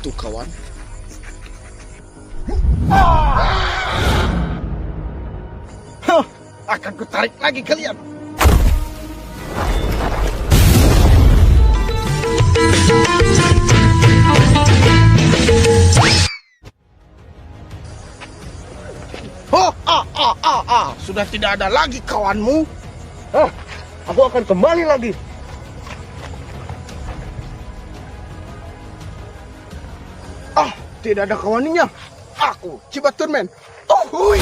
itu, kawan. Hah, akan kutarik lagi kalian. Sudah tidak ada lagi kawanmu. Aku akan kembali lagi. Tidak ada kawannya. Aku, Cibaturman. Hui.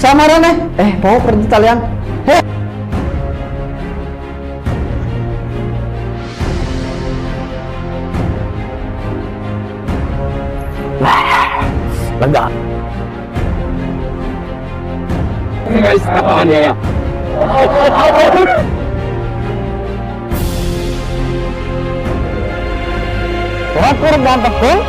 Samaran mau pergi kalian? Lega. Guys, apaan ya? Wakur banget tuh.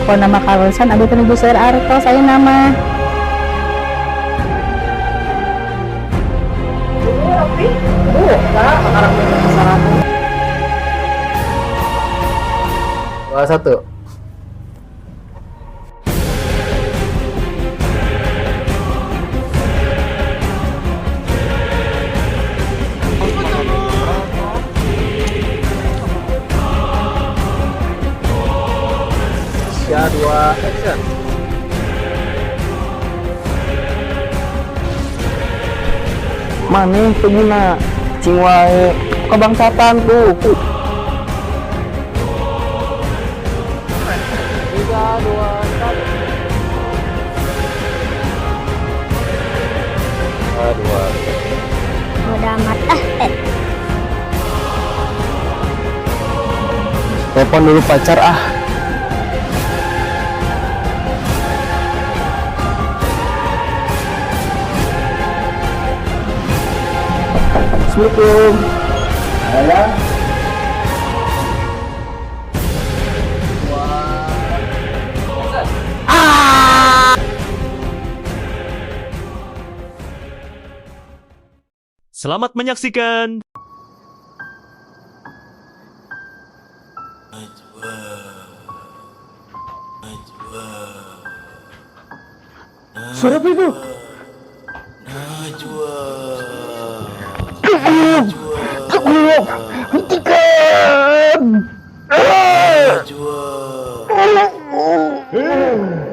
Kalau nama kawasan ada penuju Sir Arto, saya nama. Dua satu. Dua action. Maneh pengguna cing wae kebangsatan tuh. 3, 2, 1. Udah amat Telepon dulu pacar Assalamualaikum. Halo. Selamat menyaksikan. Suara apa itu? Hentikan!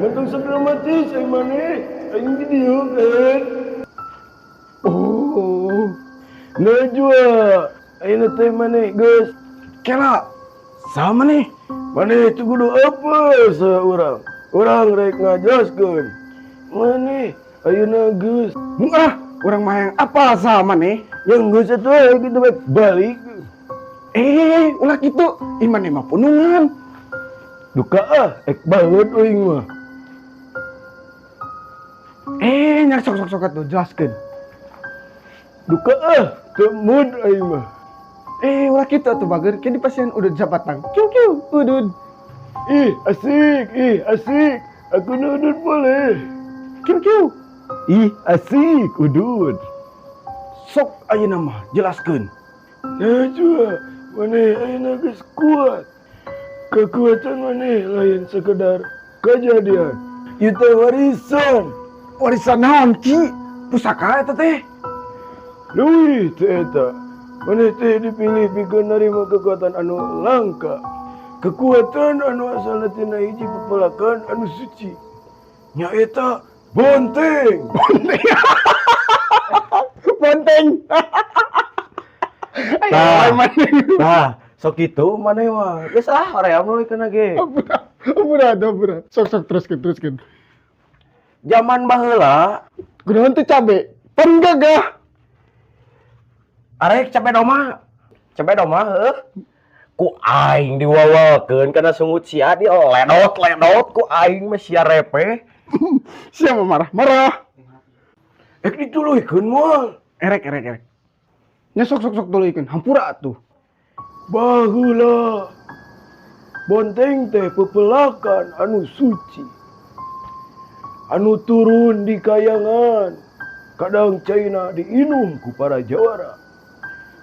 Ganteng segera mati, saya mana? Aing video kan? Najwa, aing teh mana, guys? Kela, sama nih. Mana itu kudu apa seorang? Orang rek ngajaskeun. Mana? Ayeuna geus. Orang mah yang apa sama nih? Yang geus atuh gitu balik. Ulah gitu. Iman mah punungan. Duka ek banget euing mah. Nyak sok atuh jelaskeun. Duka teu mood aing mah. Ulah gitu atuh bager. Ke di pasien udah japatan. Kiu udud. Asik. Aku udud boleh. Kiu. Asik, udud. Sok ayeuna mah jelaskeun. Najwa, maneh ayeuna geus kuat. Kekuatan maneh lain sekedar kejadian. Itu warisan. Warisan naon, Ki? pusaka eta teh. Leuwih teh eta. Maneh teh dipilih pikeun narima kekuatan anu langka. Kekuatan anu asalna tina hiji pepelakan anu suci. Nya eta bonteng. Bonteng. Nah, sok kitu maneh mah. Geus hoream mulikeun ge. Ampura. Sok teruskeun. Zaman baheula Kunaon teh cabe? Penggagah. arek cabe doma heuh. Ku aing diwawalkeun kana sungut sia di ledot ku aing mah sia repeh. Siapa marah? Ek dituluikeun moal. Erek. Nya sok tuluikeun. Hampura atuh. Baheula bonteng teh pepelakan anu suci. Anu turun di kayangan. Kadang caina diinum ku para jawara.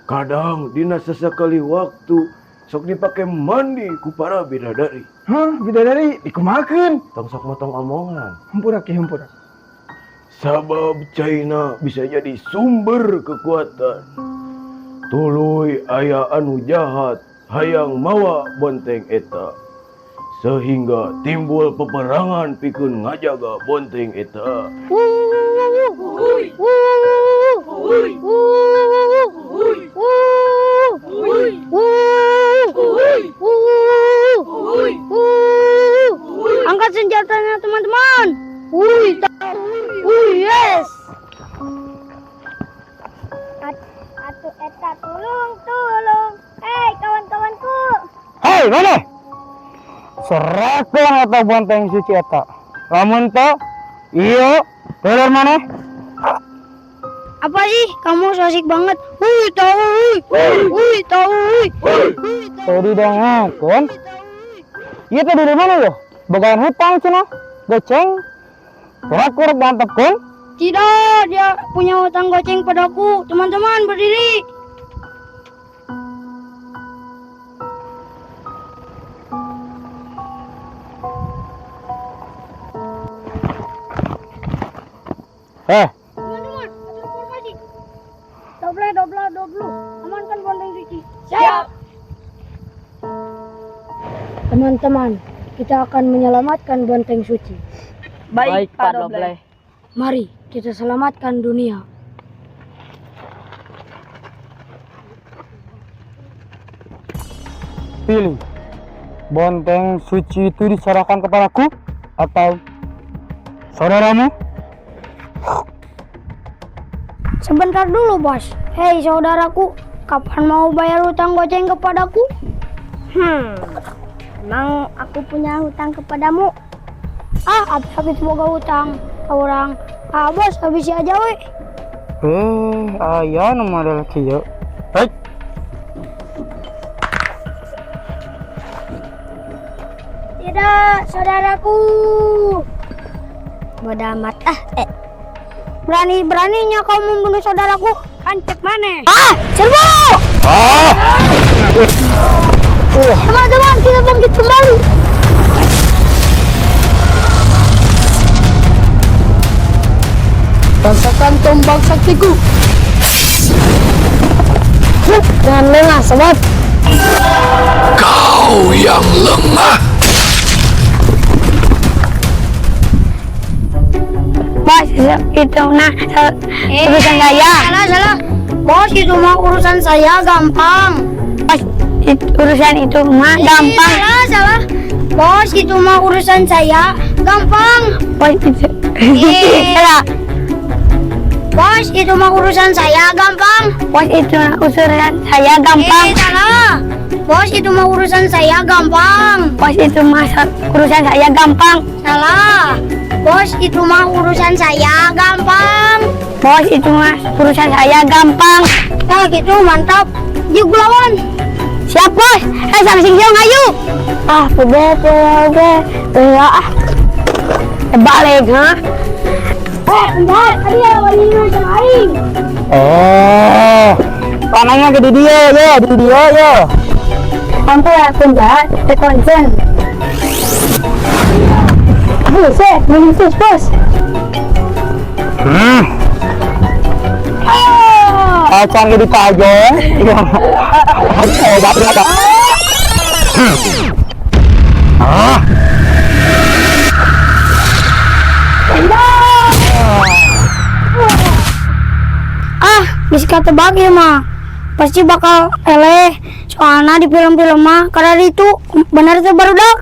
Kadang dina sasakali waktu sok dipake mandi ku para bidadari. Hah, bidadari dikumakeun. Tong sok motong omongan. Hampura. Sabab caina bisa jadi sumber kekuatan. Tuluy aya anu jahat hayang mawa bonteng eta. Sehingga timbul peperangan pikeun ngajaga bonteng eta. Angkat senjatanya teman-teman. Yes. Atuh eta tulung. Hei kawan-kawanku. Hei, mana? Serahkan atau bonteng suci eta. Lamun teu, iyo, telur mana? Apa sih? Kamu so asik banget. Tadi dengarkan. Iya tadi dari mana yo? Bagian hutang cina, goceng. Kurang mantap kan? Tidak, dia punya hutang goceng padaku. Teman-teman berdiri. Teman-teman, satu informasi. Doblo. Amankan bonteng suci. Siap. Teman-teman, kita akan menyelamatkan bonteng suci. Baik, Pak Doble. Mari kita selamatkan dunia. Pilih. Bonteng suci itu diserahkan kepadaku atau saudaramu? Sebentar dulu, Bos. Hei, saudaraku, kapan mau bayar hutang goceng kepadaku? Emang aku punya hutang kepadamu? Habis boga hutang orang. Bos, habis aja we. Aya nama adalah kieu. Hei. Tidak, saudaraku. Bodo amat. Berani-beraninya kau membunuh saudaraku. Kancek mana? Serbu! Teman-teman, kita bangkit kembali. Rasakan tombak saktiku. Jangan lengah, sobat. Kau yang lemah. Bos, itu urusan saya. Salah. Bos, itu mah urusan saya gampang. Bos, urusan itu mah gampang. Salah. Bos, itu mah urusan saya gampang. Bos, itu. Salah. Bos, itu mah urusan saya gampang. Bos, itu mah urusan saya gampang. Salah. Bos, itu mah urusan saya gampang. Bos, itu mah urusan saya gampang. Salah. Bos, itu mah urusan saya gampang. Bos, itu mah urusan saya gampang. Nah gitu, mantap. Yuk lawan. Siap, Bos. Sang singjong ayo. Udah. Balik, ha? Bentar, tadi ada wanita yang lain. Panahnya di dia yo. Hampir penjahat, konsen. Buset, menulis, Bos. Acan jadi tajong. Bisa kata bagi mah pasti bakal eleh soalnya di film-film mah karena itu benar itu baru dak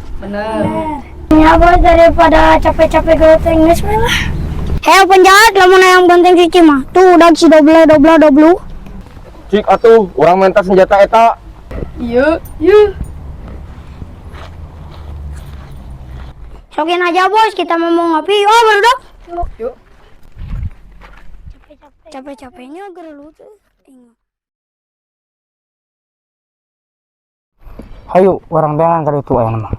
ya bos daripada capek-capek ke Inggris lah. Penjahat lamun yang benteng cuci mah tuh udah si doblu. Cik atuh, orang minta senjata eta. Iya. Sokin aja bos, kita mau ngopi. Oh baru dak. Yuk. Capek-capeknya geru tuh. Hayu, orang dengan kali itu ayah nama.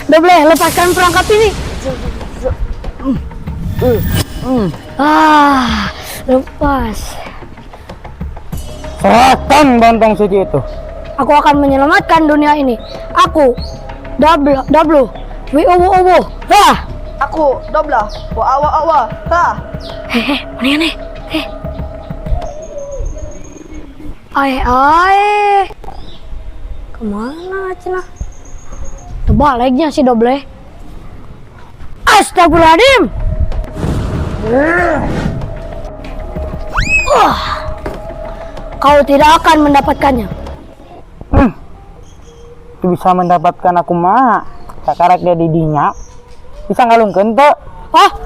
Doble, lepaskan perangkap ini. Lepas. Serahkan banteng suci itu. Aku akan menyelamatkan dunia ini. Aku, Dablu, Wi-uwu-uwu. Aku dobla, wa awa. Mana nih? Ai. Kemana Cina? Terbaliknya si Doble. Astagfirullahaladzim. Kau tidak akan mendapatkannya. Itu bisa mendapatkan aku mah. Sakarek dia didinya. Bisa ngalungkeun teu?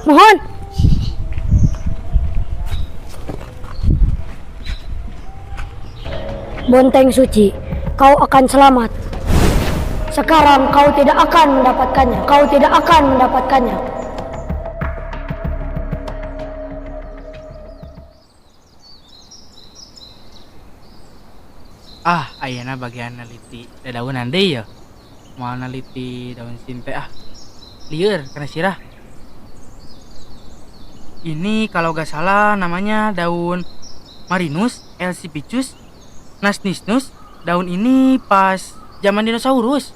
Mohon. Bonteng suci, kau akan selamat. Sekarang kau tidak akan mendapatkannya. Ayeuna bagian neliti dadaunan deui ya. Mau neliti daun sinte lieur kana sirah. Ini kalau gak salah namanya daun Marinus elsipicus nasnisnus. Daun ini pas zaman dinosaurus.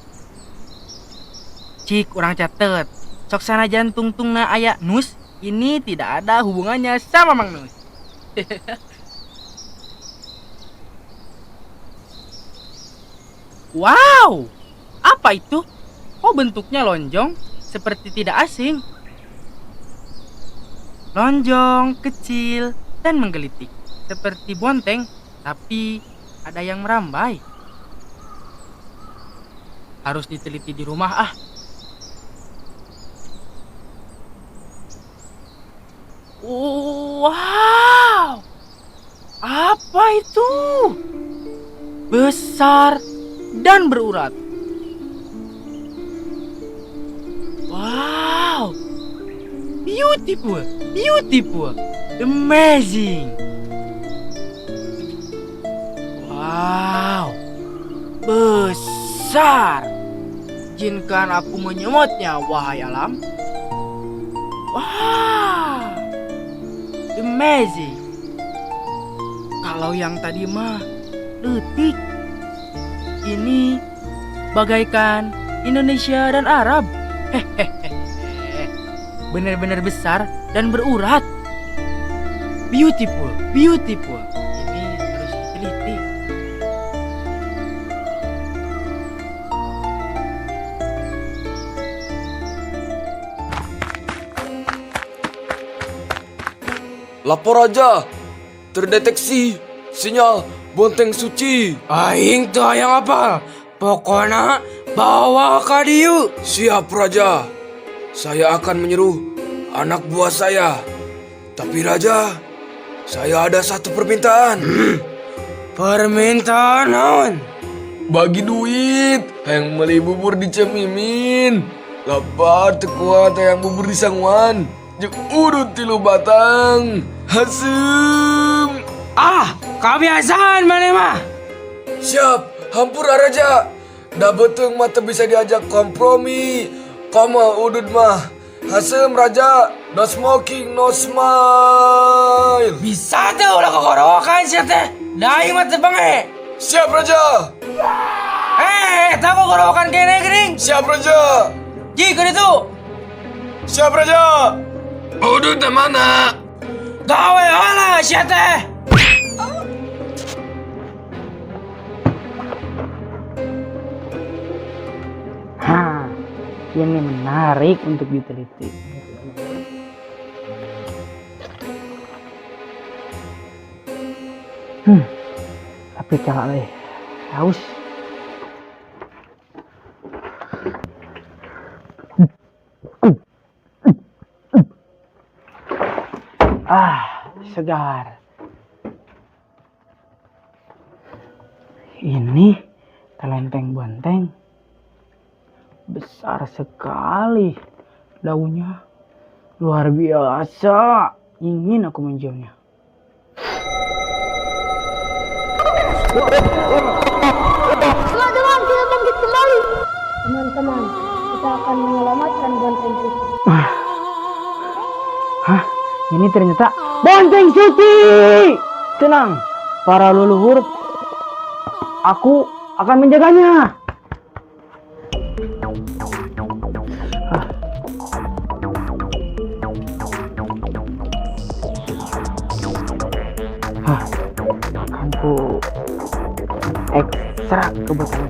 Cik urang catet, sok sanajan tungtungna aya nus, ini tidak ada hubungannya sama Mang Nus. Wow, apa itu? Oh, bentuknya lonjong, seperti tidak asing. Lonjong, kecil, dan menggelitik, seperti bonteng, tapi ada yang merambai. Harus diteliti di rumah Wow, apa itu? Besar dan berurat. Wow, beautiful, amazing. Wow, besar. Izinkan aku menyemotnya, wahai alam. Wow, amazing. Kalau yang tadi mah detik, ini bagaikan Indonesia dan Arab. Benar-benar besar dan berurat. Beautiful. Ini harus diteliti. Lapor aja. Terdeteksi sinyal bonteng suci. Aing tuh yang apa? Pokoknya bawa ka dieu. Siap Raja. Saya akan menyuruh anak buah saya. Tapi Raja, saya ada satu permintaan. Permintaan naon? Bagi duit, yang beli bubur di Cemimin. Lapar tekuat yang bubur di Sangwan. Jeung urut 3 batang. Hasem. Kebiasaan mana mah? Siap, hampura Raja. Da beteng mah teu bisa diajak kompromi. Kama udud mah. Hasem Raja, no smoking, no smile. Bisa tuh ulah kekorokan sih teh. Da aing mah teu bange. Siap Raja. Tahu gorowokan kene gering. Siap Raja. Ji, kan itu. Siap Raja. Udut mana? Gawe ala sia teh. Hah, ini menarik untuk diteliti. Tapi calak deh, haus. Segar. Ini kelenteng banteng besar sekali, daunnya luar biasa. Ingin aku menciumnya. Teman-teman, kita bangkit kembali. Teman-teman, kita akan menyelamatkan banteng suci. Hah? Ini ternyata banteng suci. Tenang, para leluhur. Aku akan menjaganya. Akan ku ekstrak kebetulan.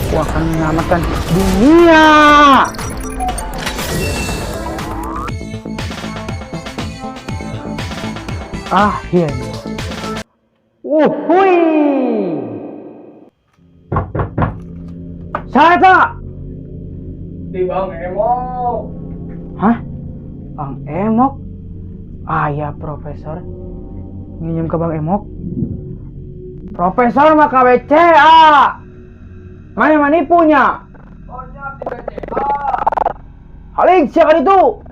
Aku akan menyelamatkan dunia. Akhirnya. Wuhui. Saya Di Bang Emok. Hah? Bang Emok? Ya Profesor. Nginjem ke Bang Emok. Profesor mah KWCA. Mana punya? Halik, siapa itu?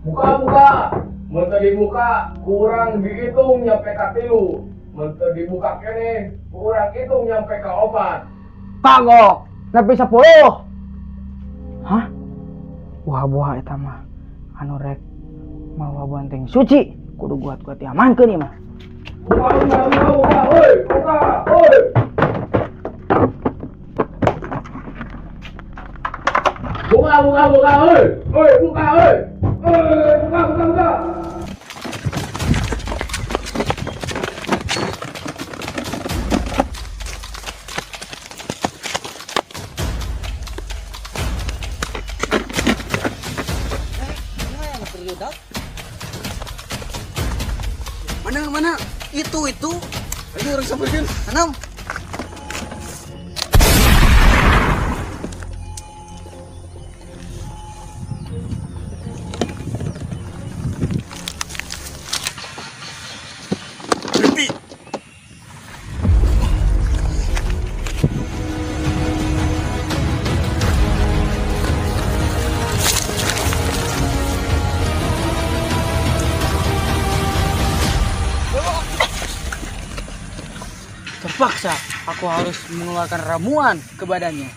Buka. Menteu dibuka, kurang dihitung nyampe ka 3. Menteu dibuka kene, kurang hitung nyampe ka 4. Kagok, nepi 10. Hah? Buah-buah eta mah anu rek mawa banteng suci, kudu buat diamankeun ieu mah. Buka, hoi, buka, hoi. Buka, hoi. Hoi, buka, hoi. Buka. Mana? Itu. Ayo orang samperin. Anam. Berhenti. Terpaksa aku harus mengeluarkan ramuan ke badannya.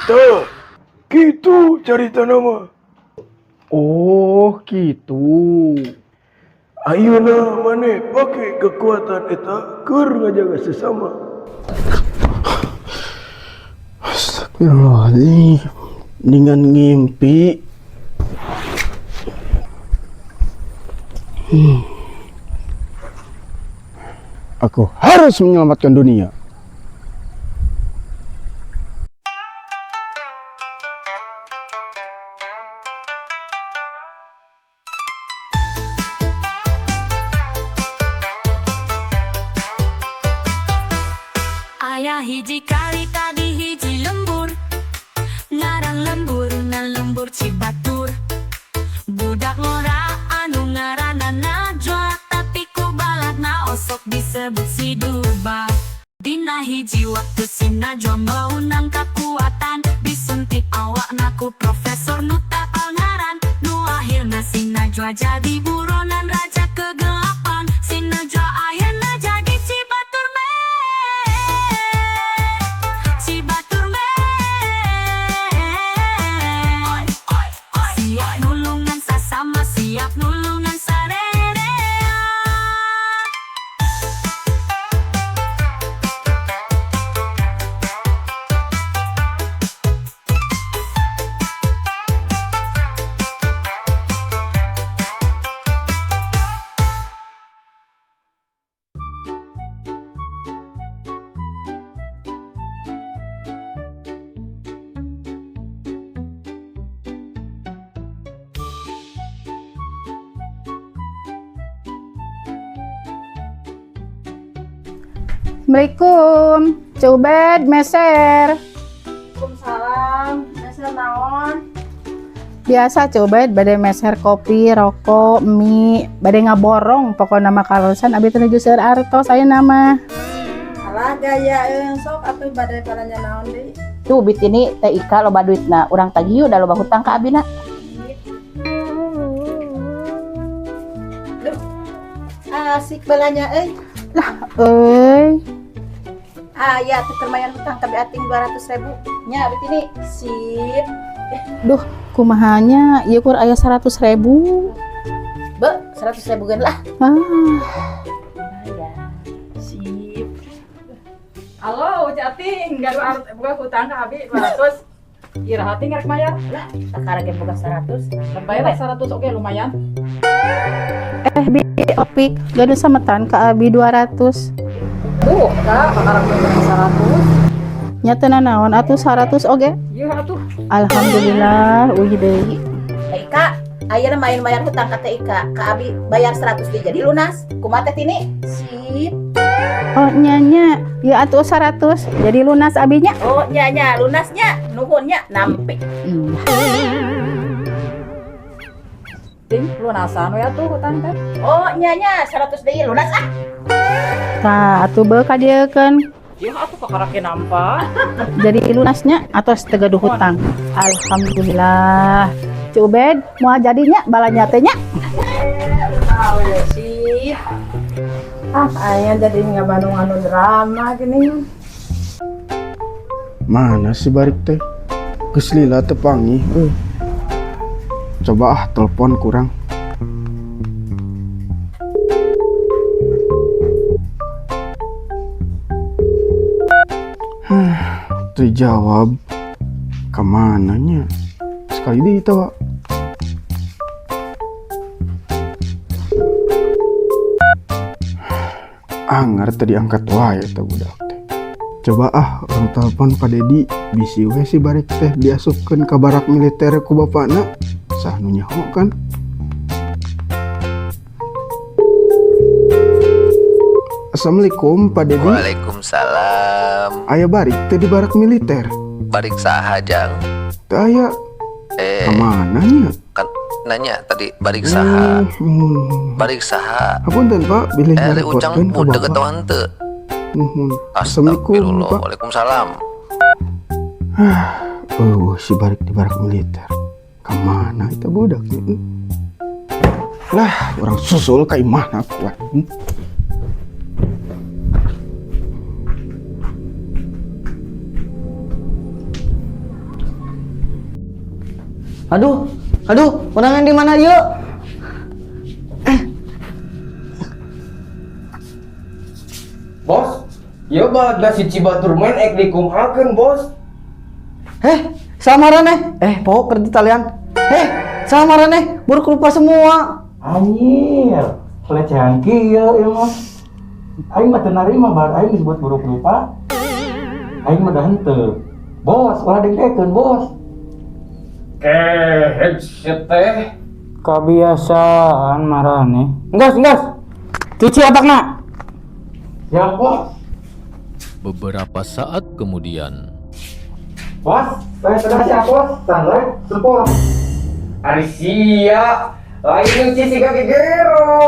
Tuh, gitu cerita nama. Oh, gitu. Ayeuna maneh pake kekuatan eta keur ngajaga sesama. Astagfirullahaladzim. Dengan ngimpi. Aku harus menyelamatkan dunia. Ayah hiji kali tadi hiji lembur, ngarang lembur na lembur Cibatur. Budak ngora anu ngaranna Najwa, tapi ku balatna osok disebut si Najwa jadi buronan raja kegelapan, si Najwa ayeuna jadi Cibatur siap nulungan sasama, siap nulungan sarerea. Assalamualaikum, Cubed, meser. Waalaikumsalam. Meser naon? Biasa Cubed, bade meser kopi, rokok, mie, bade ngaborong. Pokoknya nama kalusan, abi teu nuju seueur artos aya nama. Alah gaya sok atuh bade paranya naon deui. Tuh bit ini teh Ika loba duitna, urang tagih udah loba hutang ka abina. Asik balanya euy. Lah, euy. Ya teu termayan hutang ka ating 200.000 nya bit ini. Sip. Duh, kumahanya ieu kur aya 100.000. Be, 100.000 geun lah. Ya. Sip. Halo, Cating, garu arut buka hutang ka abi 200. Iraha ting rek mayar. Lah, sekarang ge boga 100. Bayar 100 oke lumayan. Bi opik, gadu sametan ka abi 200. Tuh, Kak, sekarang ge 100. Nya teu naon atuh 100 oge. Ieu atuh. Alhamdulillah, uji deui. Ika, ayeuna main-main hutang ka teh Ika, ka abi bayar 100 deui jadi lunas. Kumaha teh Tini? Sip. Oh nya, ya atuh 100 jadi lunas abinya. Oh, nya lunasnya, nuhunnya nampi. Ting, lunasan we atuh hutang teh. Oh, nya 100 deui lunas ah. Tah, atuh beu ka dieu keun. Ieu atuh pakarake nampa. Jadi lunasnya atau tegaduh hutang. Alhamdulillah. Cubed, moal jadinya balanya teh nya. Sih. Aya jadi ngabandung anu drama gini. Mana si Barik teh? Geus lila teu panggih. Coba telepon kurang. Terjawab. Kemananya? Sekali deui tawa. Anggar tadi angkat wae teh budak teh. Coba orang telepon Pak Dedi, bisi we si Barik teh diasupkeun ka barak militer ku bapana. Sah nu nyaho kan? Assalamualaikum Pak Dedi. Waalaikumsalam. Aya Barik teh di barak militer. Barik saha jang? Teu aya. Kemana nya? Kan nanya tadi barik saha. Barik saha. Apunten Pak, bilih Ucang budak atau henteu? Assalamualaikum Pak. Waalaikumsalam. Si Barik di barak militer. Kemana itu budak? Lah, orang susul ka imahna kuat. Aduh, undangan di mana yuk? Bos, ya baga si Cibatur main ek dikumpulkan bos. Samaran pokok kerja talian. Samaran buruk lupa semua. Anjir, pelecehan kieu ieu mah. Aing mah teu narima bar aing disebut buruk lupa. Aing mah da henteu. Bos, ulah dengkekeun bos. Headset teh. Kebiasaan marane. Enggak. Cuci otakna. Ya bos. Beberapa saat kemudian. Bos, saya sudah siap bos. Standar, sempol. Ari sia, lain nyuci si kaki gero.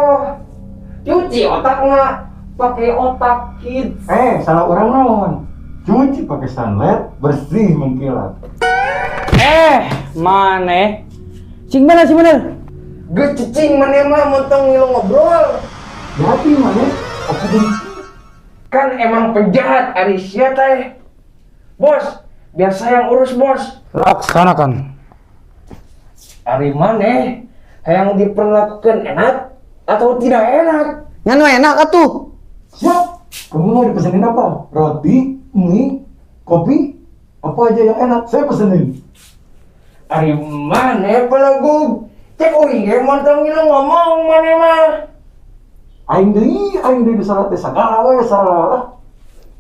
Cuci otakna, pakai otak kids. Salah orang naon. Cuci pakai sunlight, bersih mengkilat. Maneh. Sing bener. Gue cicing mana mah montong ngilu ngobrol. Jadi mana? Apa sih? Kan emang penjahat Arisya teh. Bos, biar saya yang urus bos. Laksanakan. Ari maneh yang diperlakukan enak atau tidak enak? Nganu enak atuh. Siap. Kamu mau dipesenin apa? Roti, mie, kopi, apa aja yang enak saya pesenin. Ari maneh pelagug. Cek uing montong ngilu ngomong maneh mah. Aing deui disalah teh sagala we salah.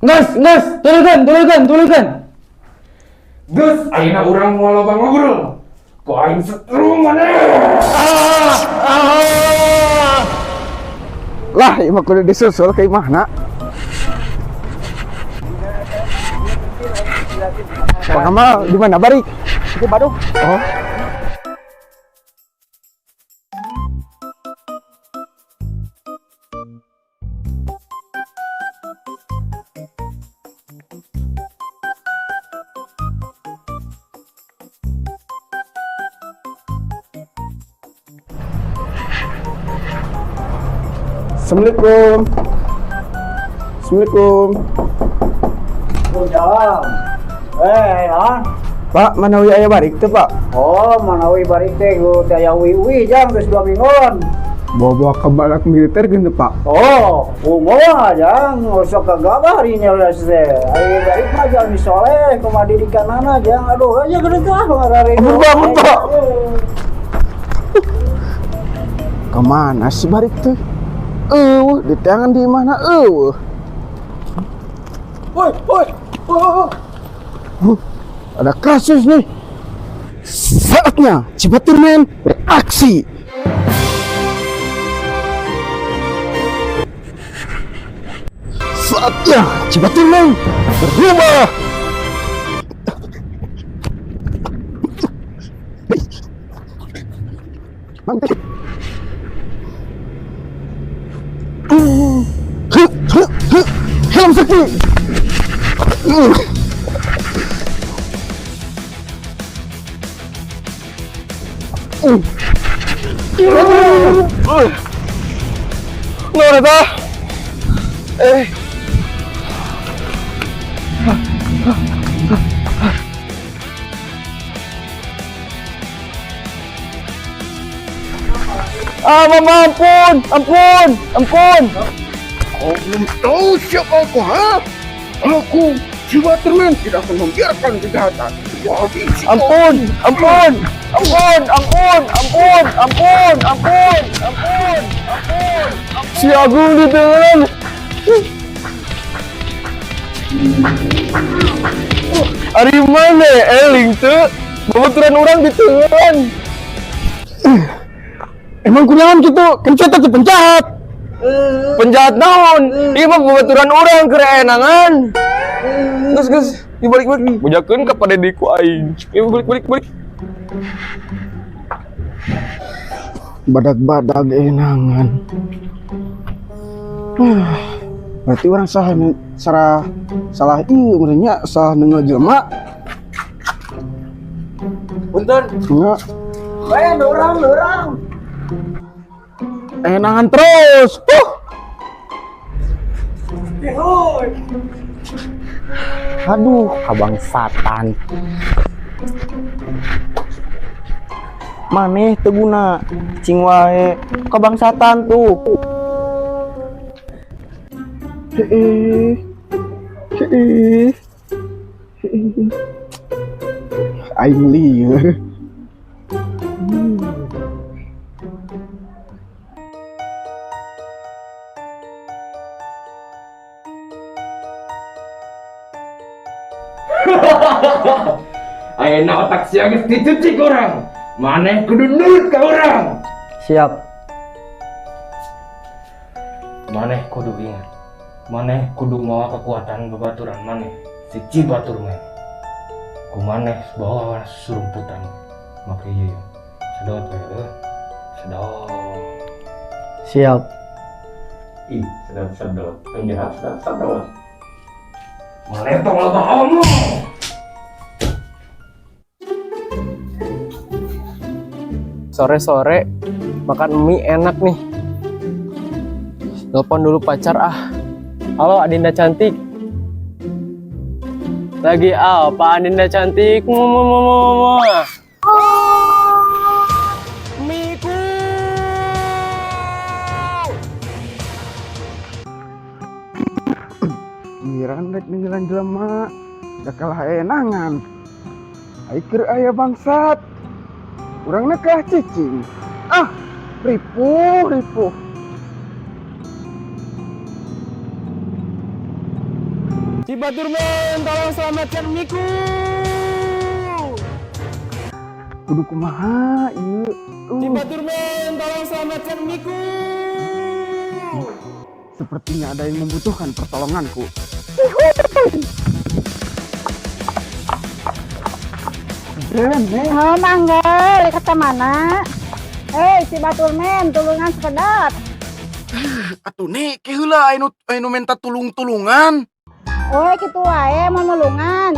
Gus, tuluykeun. Gus, ayeuna urang moal loba ngobrol. Ku aing setrum maneh. Lah, imah kudu disusul ke imahna. Pak Kamal di mana bari? Di Badung. Oh. Assalamualaikum. Assalamualaikum. Jalan. Pak, manawi aya barik teh, Pak? Oh, manawi barik teh ku daya wi jang geus 2 mingguan. Bawa ke balak militer gitu, Pak. Oh, umumah jang sok kagabah hari nyeles teh. Ari barik mah jalmi soleh kumaha didikanana jang. Aduh, aja gede teh ngarare. Ampun, Pak. Kemana sih barik teh? Di tangan di mana? Woi. Ada kasus nih. Saatnya Cibaturman beraksi. Saatnya Cibaturman berubah. Mantap. Helm sakti. Nora dah. Mama, ampun. Kau belum tahu siapa aku, ha? Aku Cibaturman tidak akan membiarkan kejahatan. Ampun. Si Agung di tangan. Ari mana eling tuh? Babaturan orang di tangan. Emang kunaon gitu? Kencet aja penjahat. Penjahat naon? Ieu mah babaturan urang keur enangan. Gus, dibalik. Bujakeun ka padediku aing. Ieu balik. Badag-badag enangan. Berarti orang salah ieu meureunnya salah nengeul jelema. Punten. Enggak. Lurang. Enangan terus. Aduh, abang satan. Maneh teu guna cing wae kabangsatan tuh. Aing lieur. Ayeuna otak sia geus dicuci ku urang. Maneh kudu nurut ka urang. Siap. Maneh kudu ingat. Maneh kudu mawa kekuatan babaturan maneh si Cibaturman. Ku maneh bawa surumputan. Maka ieu sedot we. Sedot. Siap. Ih, sedot. Penjahat sedot. Maneh tong loba omong. Sore-sore makan mie enak nih. Telepon dulu pacar ah. Halo Adinda cantik. Lagi apa Adinda cantik? Miku. Giran rek ninggalan jelema. Da kalah enangan. Aikir aya bangsat. Urangna kalah cicing. Ah, ripuh. Cibaturmen, tolong selamatkan Miku. Kudu kumaha ieu? Cibaturmen, tolong selamatkan Miku. Sepertinya ada yang membutuhkan pertolonganku. Oh, mangga, kata mana? Si Baturmen, tulungan sekedap. Atuh nih, keheula anu minta tulungan. Oh, kitu wae mau nulungan.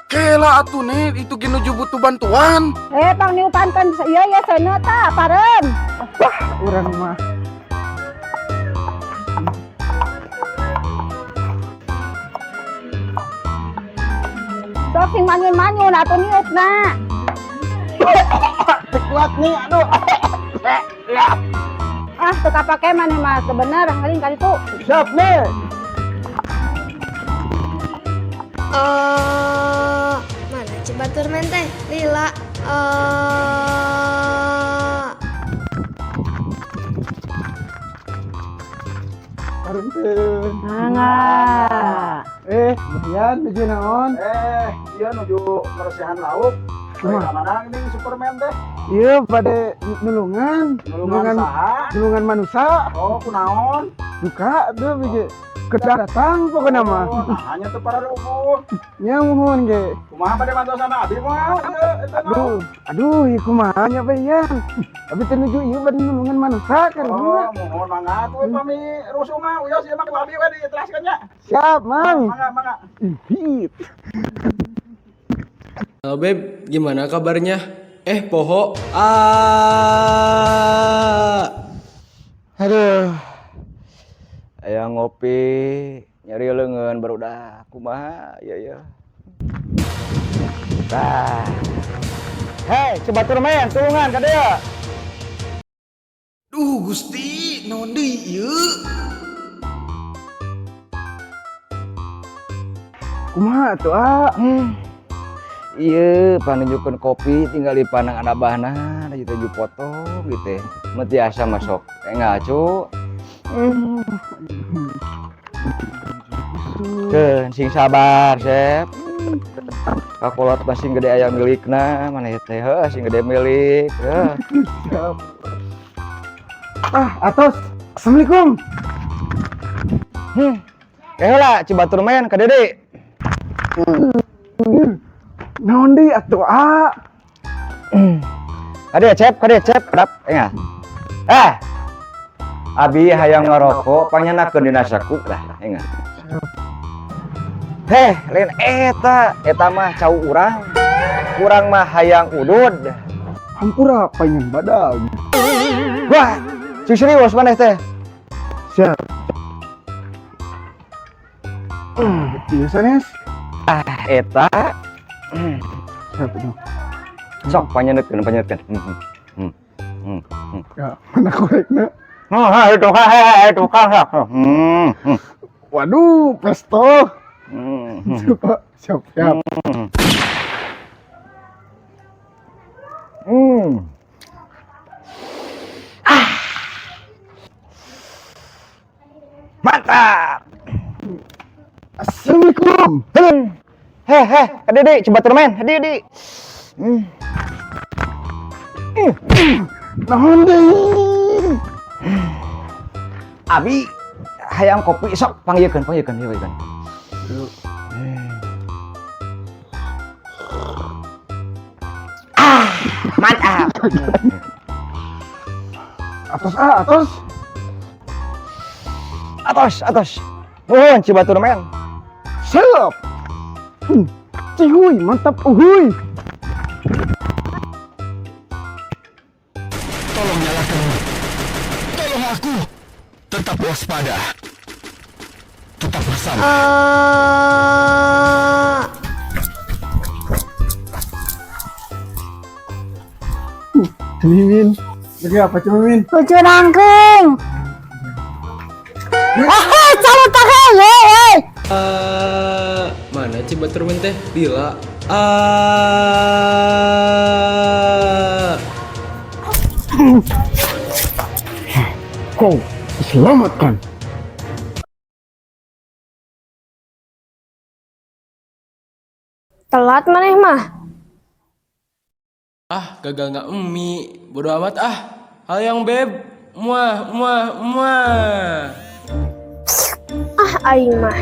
Kela atuh nih, itu ge nuju butuh bantuan. Pang niupankeun ieu ya seuneu tah, parem. Wah, urang mah. Sok sing manyun-manyun atuh niupna. Kuat nih, aduh. Teu kapake maneh mah bener, haring kali tu. Siap nih. Mana Cibaturmen teh? Lila. Hareunteuh. Mangga. Bayan nuju naon? Ieu nuju ngeresihan lauk. Kumaha mana geuning Superman teh? Ieu bade nulungan. Nulungan manusia. Oh, kunaon? Duka tuh bege. Kedatang pokoknya mah. Hanya teu para rubuh. Nya muhun ge. Kumaha bade mantosana abi mah? Aduh, ieu kumaha nya bayan. Abi teh nuju ieu bade nulungan manusia karena. Mohon mangga atuh pami rusuh mah uyos ieu mah ku abi we diteraskeun nya. Siap, Mang. Mangga. Hit. Beb, gimana kabarnya? Poho. Aduh. Aya ngopi, nyari leungeun barudak. Kumaha? Ya. Tah. Hei, Cibaturmen, tulungan ka deu. Duh, Gusti, naon deui ieu? Kumaha atuh, Ieu panunjukkeun kopi tinggal dipandang anak bahna, da jitu foto gitu. Mah tiasa masuk. Ngacu. Keun sing sabar, Sep. Kakolot masing gede aya milikna, maneh teh sing gede milik. Siap. Atos. Assalamualaikum. Heula Cibaturmen ka Dede. Naon deui atuh, Kade cep, kedap, enggak. Abi hayang ngerokok, panyenakeun dina saku lah, enggak. Lain eta mah cau urang. Urang mah hayang udud. Hampura pengen badag. Wah, serius maneh teh. Siap. Ieu sanes. Eta. Siap tuh. Sok panyenekeun. Ya, mana korekna? Itu kan. Waduh, presto. Coba, siap. Mantap. Assalamualaikum. Dede, Cibaturmen, Dede. Naon deui? Abi hayang kopi sok panggilkeun. Mantap. Atos. Nuhun Cibaturmen. Siap. Cihuy, mantap uhuy. Tolong nyalakan aku tetap waspada. Tetap bersama. Mimin, lagi apa cuy Mimin? Lucu nangkung. Calon kakek, woi. Mana Cibatur teh? Dila. Kau diselamatkan. Telat maneh mah. Gagal nggak bodo amat hal yang beb, muah. Aing mah.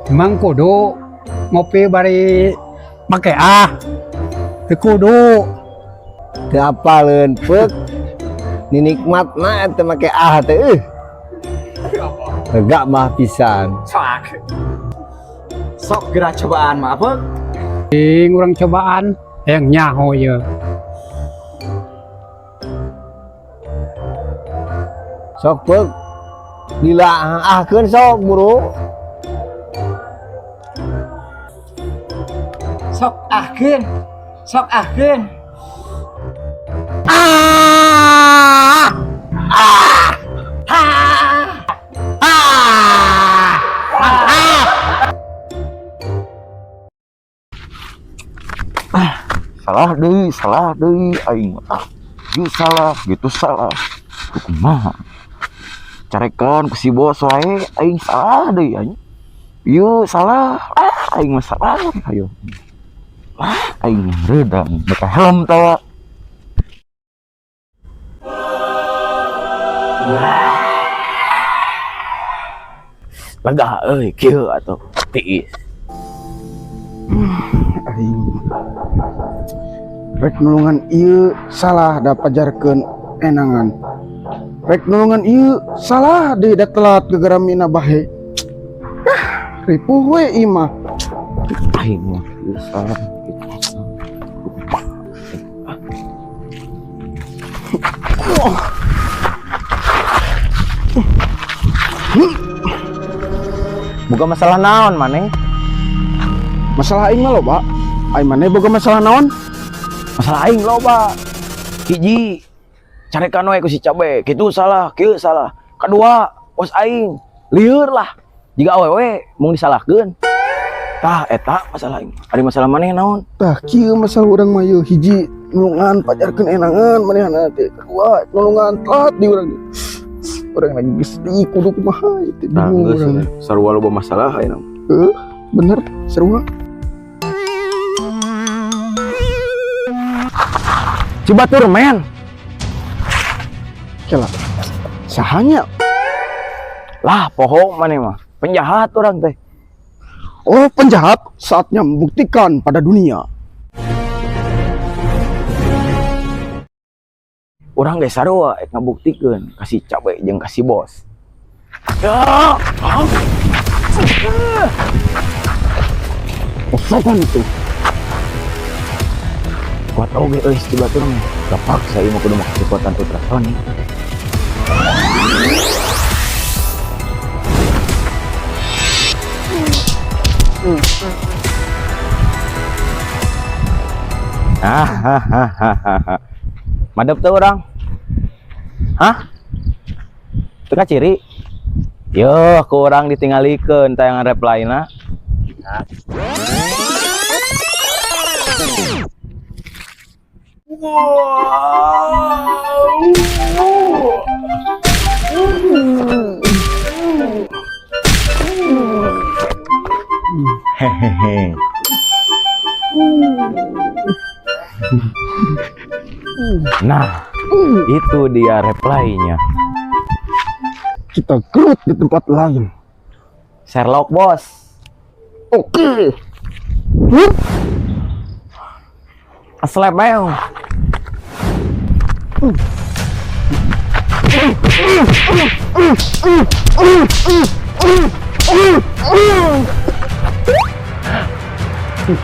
Emang kudu ngopi bari make teu kudu. Teu apaleun peuk. Ninikmatna teu make teh. Lega mah pisan. Sok geura cobaan mah apa? Urang cobaan yang nyaho ye. Sok peuk. Dila ahkeun sok buru. Sok ahkeun. Salah deui aing ieu salah gitu salah kumaha carekan ku si bos wae aing salah deui anjing ieu salah aing mah salah hayo aing redang beka helm tawa lega euy kieu atuh tiis Aing rek nulungan ieu salah da pajarkeun enangan. Rek nulungan ieu salah deui da telat gegara mina bahe. Ripuh we imah. Aing mah salah Buka masalah naon maneh? Masalah aing mah loba. Aing maneh boga masalah naon? Masalah aing loba. Hiji, carekan we ku si cabe, kitu salah, kieu salah. Kadua, bos aing lieur lah. Jika awewe mung disalahkeun. Tah eta masalah aing. Ari masalah maneh naon? Tah kieu masalah urang mah yeuh hiji nulungan pajarkeun enangan manehna teh. Kedua, nulungan telat di urang. Urang lagi geus kudu kumaha teh bingung urang. Sarua loba masalah ayeuna. Bener, sarua. Cibatur men. Kela. Sahanya. Lah poho maneh mah. Penjahat orang teh. Oh, penjahat saatnya membuktikan pada dunia. Orang ge sarua ngabuktikeun kasih cabe jeung kasih bos. Ya. Osokan itu. Kuat oge euy si Cibatur mah. Kapaksa ieu mah kudu make kekuatan ultrasonik. Madep tuh orang. Hah? Teu ciri. Yo, ku orang ditinggalikeun tayangan reply-na. Hehehe. Nah, itu dia reply-nya. Kita gerut di tempat lain. Sherlock bos. Oke. Aslebel. Terus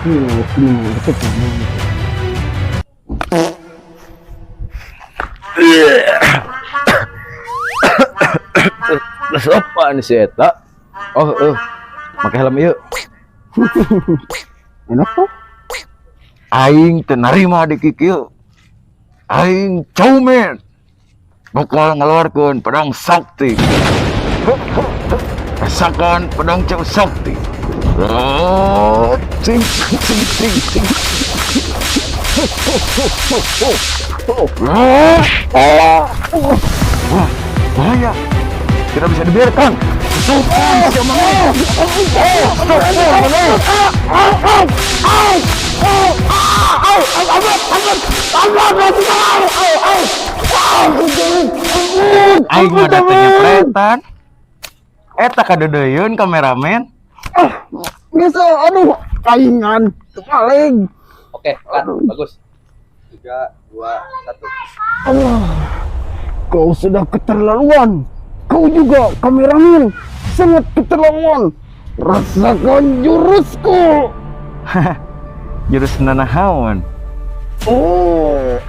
apaan sih eta? Oh, pakai helm yuk. Enak tuh. Aing tenarima di kikieu. Aing caumen bakal ngeluarkan pedang sakti. Rasakan pedang cau sakti. Ting ting ting ting. Wah, bahaya. Tidak bisa dibiarkan. Aing mah datanya pletan. Eta kadedeyeun kameramen. Bisa, aduh, kaingan, paling. Oke, kan, bagus. 3, 2, 1. Allah, kau sudah keterlaluan. Kau juga kameramen, sangat keterlaluan. Rasakan jurusku. Jurus nanahawan. Oh.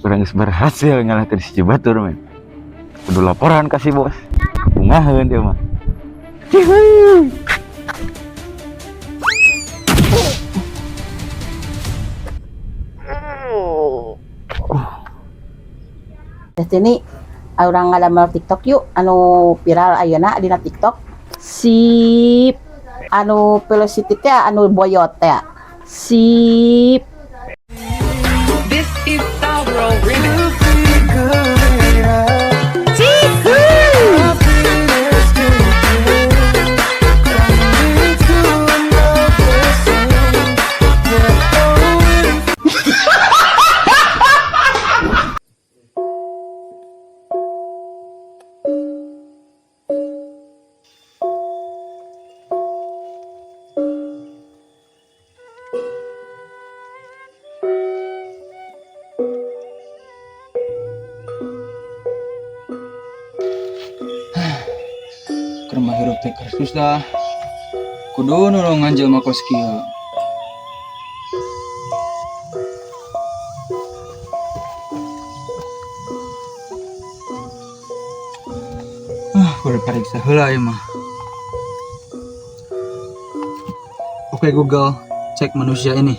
Urang geus berhasil ngalahkeun si Cibatur, men. Kudu laporan kasih bos. Bungaheun dia mah. Cihuy. Destiny, orang ngalamar TikTok yuk, anu viral ayeuna dina TikTok. Sip. Anu velocity teh anu boyot teh. Sip. This is our remix. Kerma hirup teh susah. Kudu nulungan jelema kos kieu. Kudu pariksa heula ieu mah. Oke Google, cek manusia ini.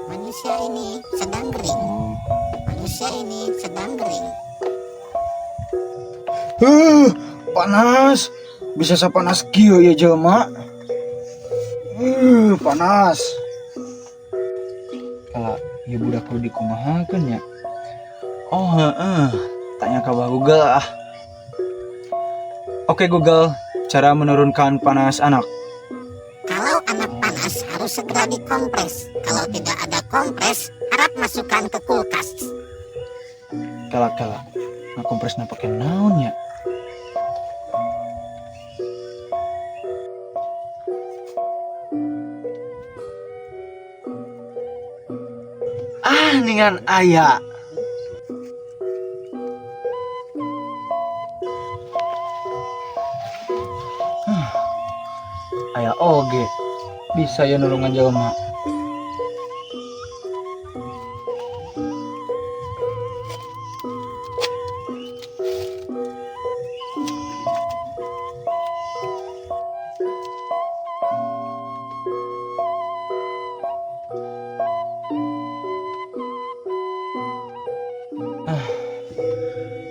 Manusia ini sedang kering. Manusia ini sedang kering. Panas. Bisa sapanas kieu ya jelema. Panas. Kala ieu budak kudu dikumahakeun nya. Oh, heeh. Tanya ka Google ah. Oke Google, cara menurunkan panas anak. Kalau anak panas harus segera dikompres. Kalau tidak ada kompres, harap masukkan ke kulkas. Kala ngakompresna pake naon ya? Ningan aya. Aya oge. Bisa ya nulungan jelema.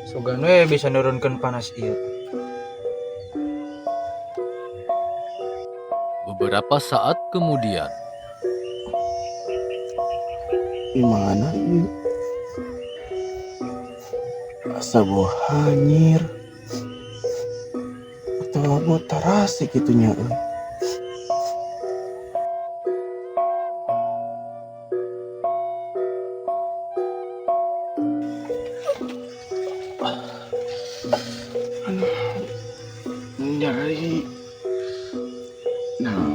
Sogan we bisa nurunkan panas ieu. Beberapa saat kemudian. Gimana ini? Asa buah hanyir. Atau mau tarasi gitunya. Nyari. Nah.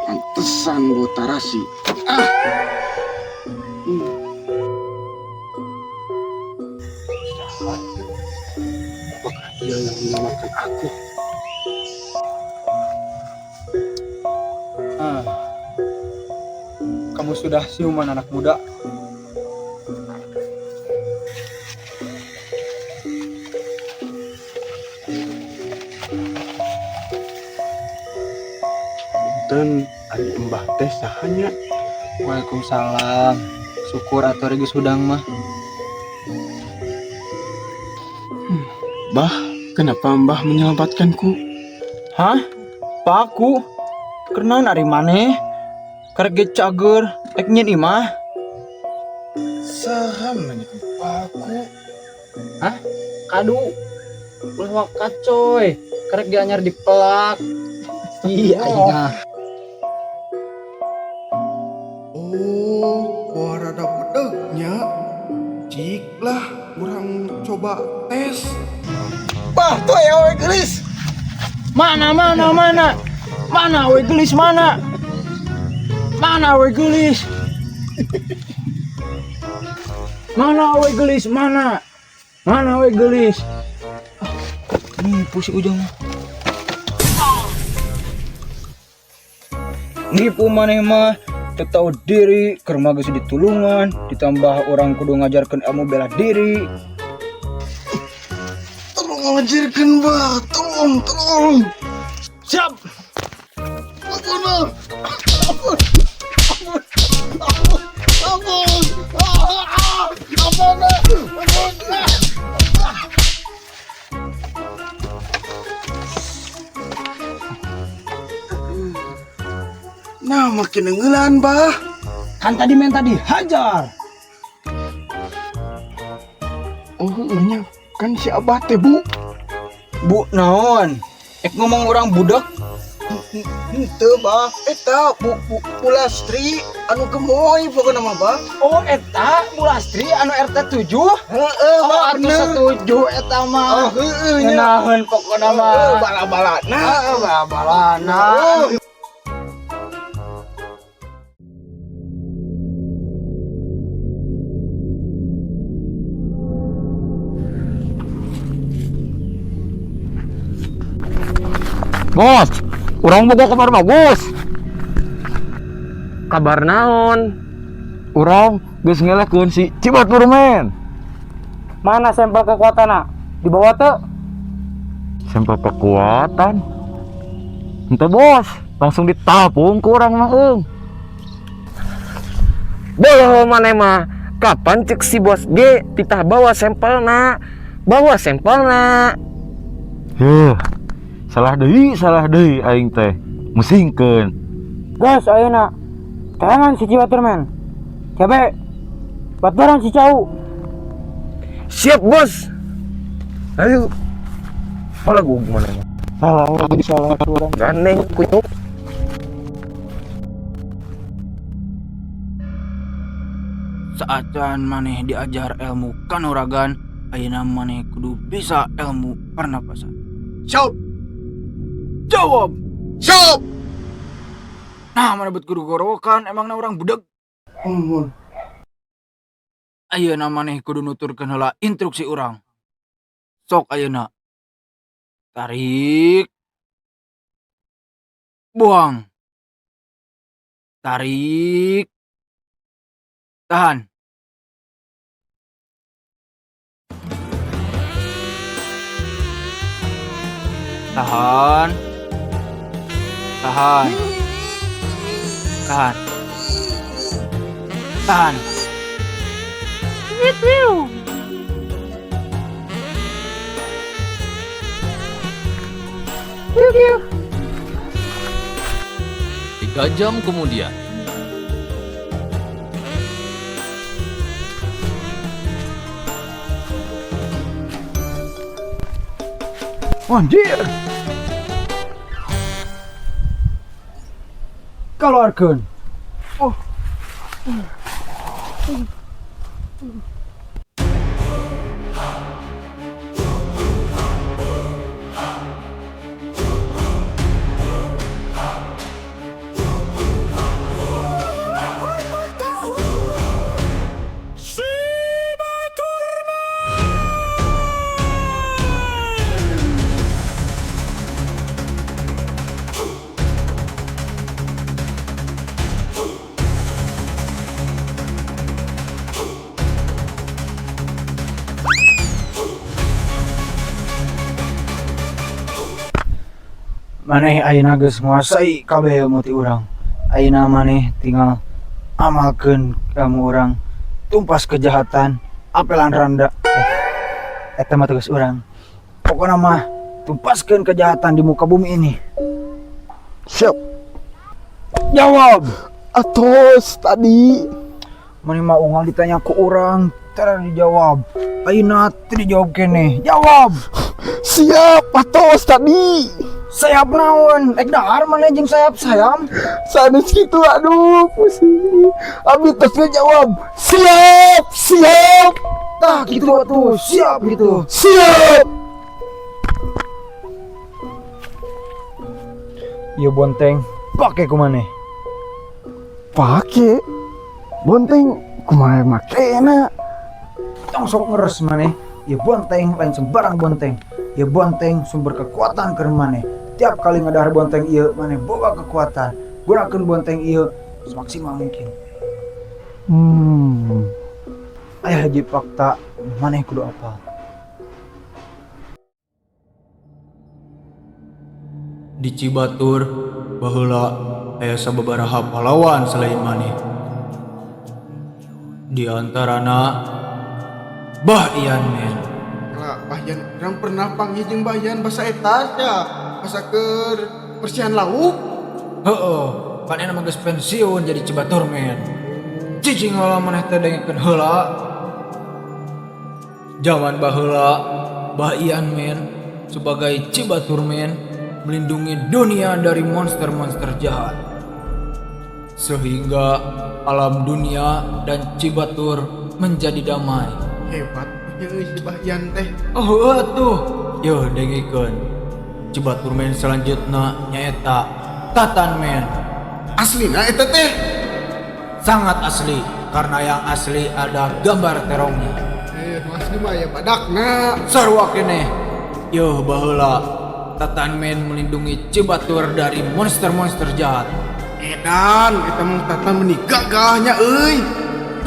Pantesan buat tarasi. aku. Ah. Kamu sudah siuman anak muda. Dan ari Mbah teh sahanya. Waalaikumsalam. Syukur atuh geus hudang mah. Mbah, kenapa Mbah menyelamatkanku? Hah? Paku? Kernaon ari maneh? Karek cager, ek nyen imah. Saha menanya paku? Hah? Kadu. Ulah kacoy. Karek dianyar di pelak. Iya, iya. Oh, warada bedegnya. Ciklah kurang coba tes. Bah, tuh ya we gelis. Mana? Mana we gelis mana? Mana we gelis? Mana we gelis mana? Mana we gelis? Nih pusing ujung. Nipu maneh mah tahu diri, keur geus ditulungan, ditambah orang kudu ngajarkeun ilmu bela diri. Tolong ngajarkeun, Mbah. Tolong. Siap. Ampun. Nah, makin nenggelan, Bah. Kan tadi minta dihajar. Oh, nya kan si Abah teh, Bu. Bu naon? Ek ngomong orang budak. Henteu, Bah. Eta Bu Lastri anu gemoy pokona mah, Bah. Oh, eta Bu Lastri anu RT 7? Heeh, Bah. Anu setuju eta mah. Oh, heueuh nya. Ngeunaheun pokona mah. Bala-balana. Bala-balana. Bos, urang boga kabar bagus. Kabar naon? Urang geus ngelekeun si Cibatur men. Mana sampel kekuatanna? Dibawa teu? Sampel kekuatan. Henteu bos, langsung ditapung ku urang mah eung. Boloh maneh mah. Kapan cek si bos G titah bawa sampelna? Bawa sampelna. Heuh. Salah deui aing teh. Musingkeun. Gas ayeuna. Tangan si Cibatur men. Cabe. Baturan si Cau. Siap bos. Ayo. Malah gua gimana? Salah urang. Gandeng kunyuk. Saacan maneh diajar ilmu kanuragan, ayeuna maneh kudu bisa ilmu pernapasan. Siap. Jawab. Siap. Nah, mana bet kudu gorowokan emangna orang budak. Ampun. Ayeuna maneh kudu nuturkeun heula instruksi urang. Sok ayeuna. Tarik. Buang. Tarik. Tahan. Tahan. Tahan. Tahan. Tahan. Tiga jam kemudian. Anjir. Keluarkeun. Oh. maneh ayeuna geus nguasai kabeh ilmu ti urang. Ayeuna maneh tinggal amalkeun kamu urang, tumpas kejahatan, apelan randa. Eta mah tugas urang. Pokona mah tumpaskeun kejahatan di muka bumi ini. Siap. Jawab. Atos tadi. Maneh mah unggal ditanya ku urang, tara dijawab. Ayeuna teu dijawab keneh. Jawab. Siap, atos tadi. Sayap naon? Ek dahar maneh jeung sayap sayam. Sanes kitu aduh pusing. Abi tos jawab. Siap, siap. Tah gitu atuh, siap gitu. Siap. Ieu bonteng pake ku maneh. Pake bonteng kumaha makena? Tong sok ngeres maneh. Ieu bonteng lain sembarang bonteng. Ieu bonteng sumber kekuatan keur maneh. Tiap kali ngadahar bonteng ieu maneh boga kekuatan. Gunakeun bonteng ieu semaksimal mungkin. Aya hiji fakta maneh kudu apal. Di Cibatur baheula aya sababaraha pahlawan selain maneh. Di antarana Bah Ian men. Lah, Bahyan urang pernah panggil jeung Bahyan basa eta nya. Basa keur bersihan lauk. Heeh, kan enak mah geus pensiun jadi Cibatur men. Cicing heula maneh teh dengekeun heula. Zaman baheula Bah Ian men sebagai Cibatur men melindungi dunia dari monster-monster jahat. Sehingga alam dunia dan Cibatur menjadi damai. Hebat nya euy si Bahyan teh. Oh atuh. Yo dengekeun. Cibatur men selanjutnya nyaeta Tatan men. Aslina eta teh? Sangat asli karena yang asli ada gambar terongnya. Asli mah ya badakna. Sarua keneh. Yo baheula Tatan men melindungi Cibatur dari monster-monster jahat. Edan, eta mah Tatan meuni gagahnya euy.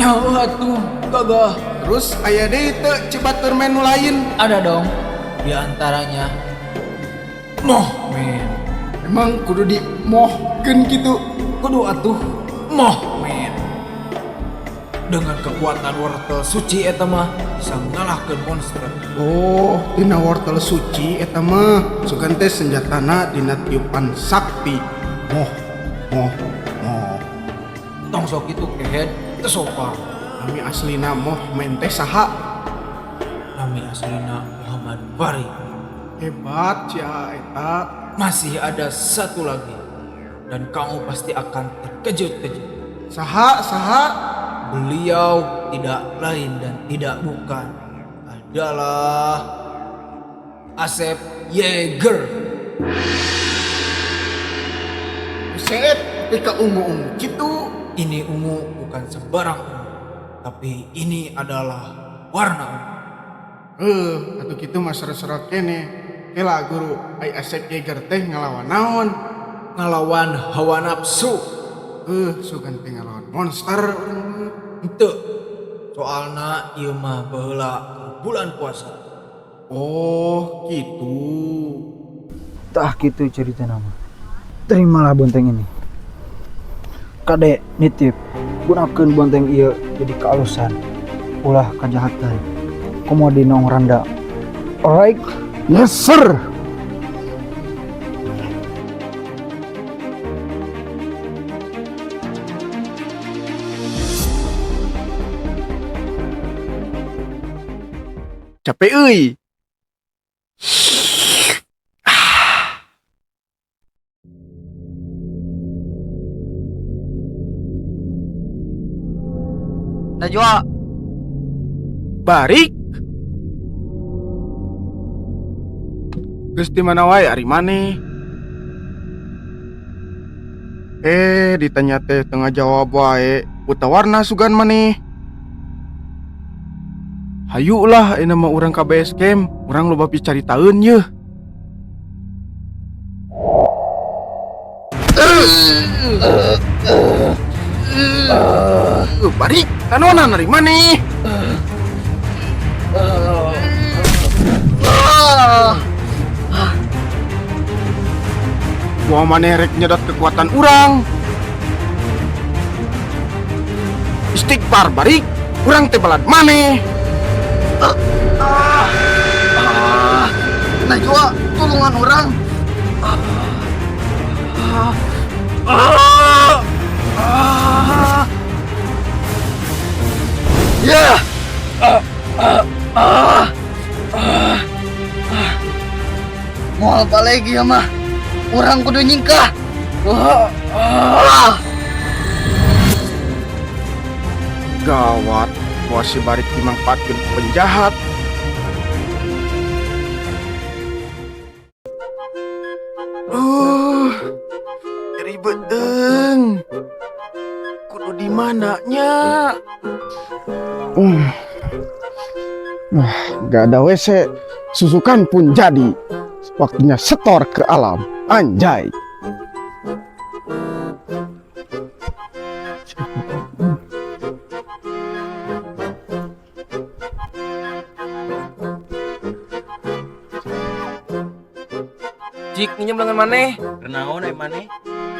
Nya atuh gagah. Terus aya deui teu Cibatur men nu lain? Ada dong. Di antaranya Moh men. Emang kudu dimohkeun kitu? Kudu atuh Moh men. Dengan kekuatan wortel suci eta mah bisa ngalahkeun monster. Oh, dina wortel suci eta mah sugan teh senjatana dina tiupan sakti. Moh. Tong sok kitu kehead teu sopan. Nami aslina moh men teh saha? Nami aslina Muhammad Fari. Hebat cia eta. Masih ada satu lagi dan kamu pasti akan terkejut-kejut. Saha? Beliau tidak lain dan tidak bukan adalah Asep Yeager. Buset, tapi ka ungu-ungu gitu. Ini ungu bukan sembarang ungu, tapi ini adalah warna ungu. Atuh kitu mah seret-seret kene. Kela guru, ai Asep Yeager teh ngalawan naon? Ngalawan hawa nafsu. Sugan teh ngalawan monster. Henteu. Soalna ieu mah baheula bulan puasa. Oh, gitu. Tah kitu cerita nama. Terimalah bonteng ini. Kade nitip, gunakeun bonteng ieu jadi kealusan, ulah kejahatan. Komo di nong randa. Alright? Yes sir. Capek euy. Najwa. Barik. Geus di mana wae ari maneh? Ditanya teh tengah jawab wae. Buta warna sugan maneh. Hayu lah ini mah urang ka base camp, urang loba picaritaeun yeuh. Barik, kanonan dari maneh? Gua maneh rek nyedot kekuatan urang. Istighfar bari, urang teh balad maneh. Najwa, tulungan orang. Ya. Mau apa lagi ya mah? Orang kudu nyingkah. Gawat, gua si bari dimangpaatkeun ku penjahat. Ribet deng. Kudu di mananya? Gak ada WC, susukan pun jadi. Waktunya setor ke alam, anjay. Cik, nginjem dengan maneh. Kenaon maneh?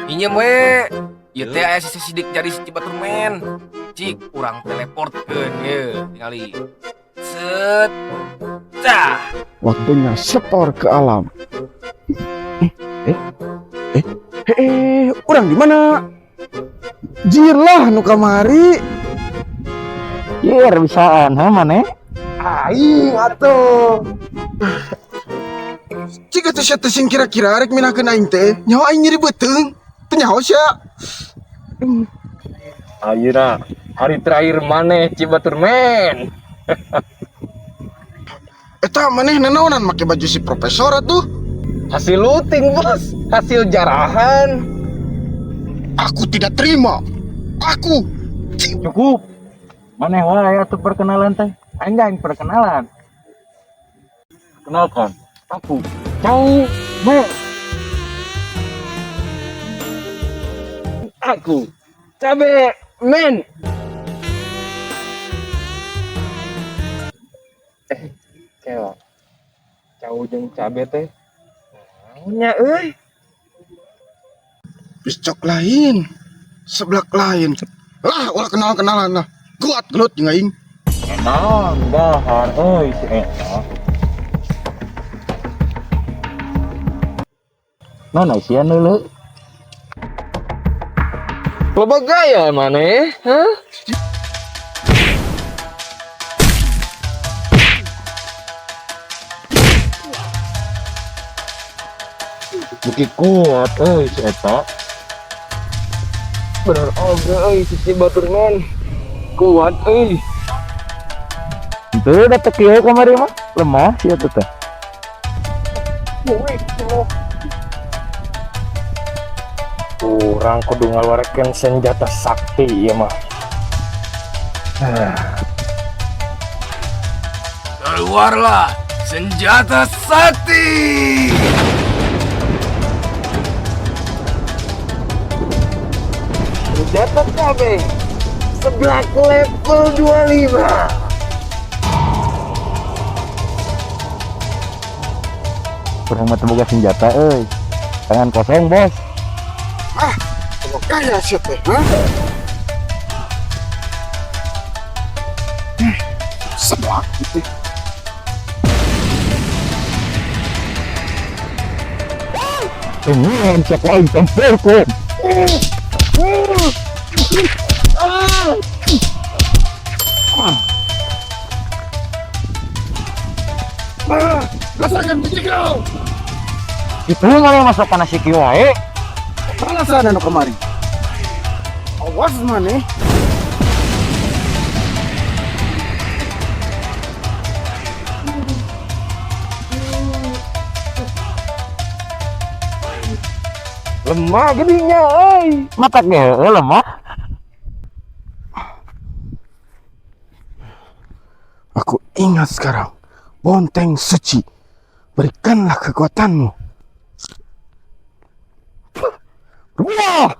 Nginjem we. Ieu teh aya sidik jari si Cibaturmen. Cik, urang teleportkeun ye, tingali. Set. Cah. Waktunya setor ke alam. Orang di mana? Jirlah nu kamari. Jir bisaan, maneh? Aing atuh. Jika teh sia teh sing kira-kira rek minakeun aing teh, nyawa aing nyeri beuteung. Teu nyaho sia. Ayeuna hari terakhir maneh Cibaturmen. Eta maneh nanaonan make baju si profesor atuh? Hasil looting, Bos. Hasil jarahan. Aku tidak terima. Aku. Cukup. Maneh wae atuh perkenalan teh. Aing perkenalan. Kenalkan, aku Cau Me. Aku Cabe Men. Keo. Cau jeung cabe teh. Nya euy. Piscok lain. Seblak lain. Lah, ulah kenal-kenalan lah. Kuat gelut jeung aing. Emang dahar euy si eta. Nona sia neuleuh. Loba gaya maneh, hah? Beki kuat euy si eta. Bener oge euy si Cibaturmen. Kuat euy. Teu da teu kieu kamari mah lemah sia teh teh. Urang kudu ngaluarkeun senjata sakti ieu mah. Keluarlah senjata sakti. Senjata cabe. Seblak level 25. Kurang mah teu boga senjata euy. Tangan kosong, Bos. Kaya sia teh, ha? Seblak gitu. Ini siap lain tempelkan. Rasakan biji kau. Itu mana masuk panas si kieu wae. Alasan anu kemari. Awas maneh. Lemah gedinya euy. Mata ge lemah. Aku ingat sekarang. Bonteng suci. Berikanlah kekuatanmu. Wah!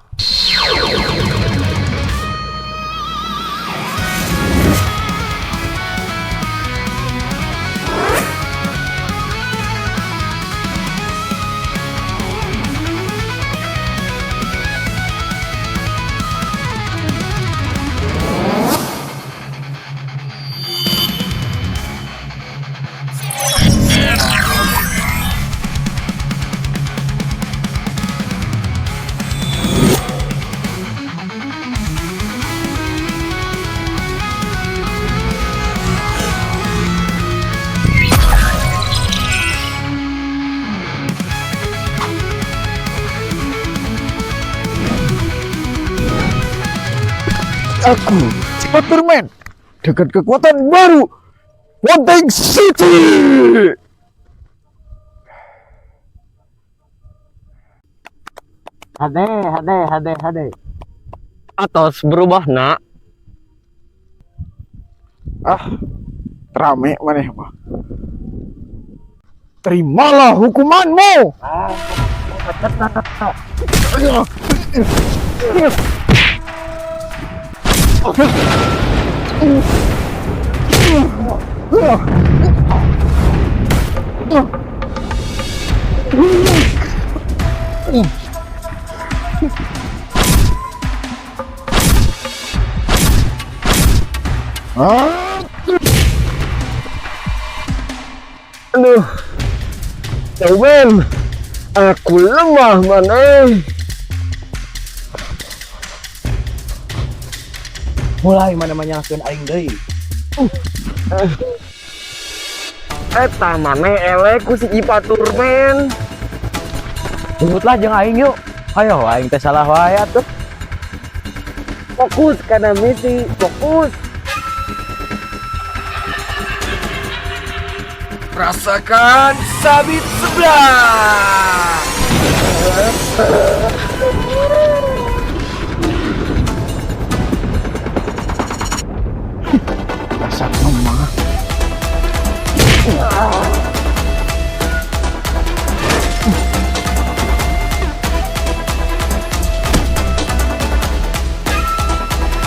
Aku Spider-Man dengan kekuatan baru Wonteng City. Hade. Atos berubah nak. Rame maneh mah. Terimalah hukumanmu. Aduh, Coben, aku lemah mana. Mulai mana menyalahkan aing deui. Eta mana elek ku si Ipatur men. Urutlah jeung aing yuk. Hayo aing teh salah wae atuh. Fokus kana misi, fokus. Rasakan sabit sebelah. Dasar lemah.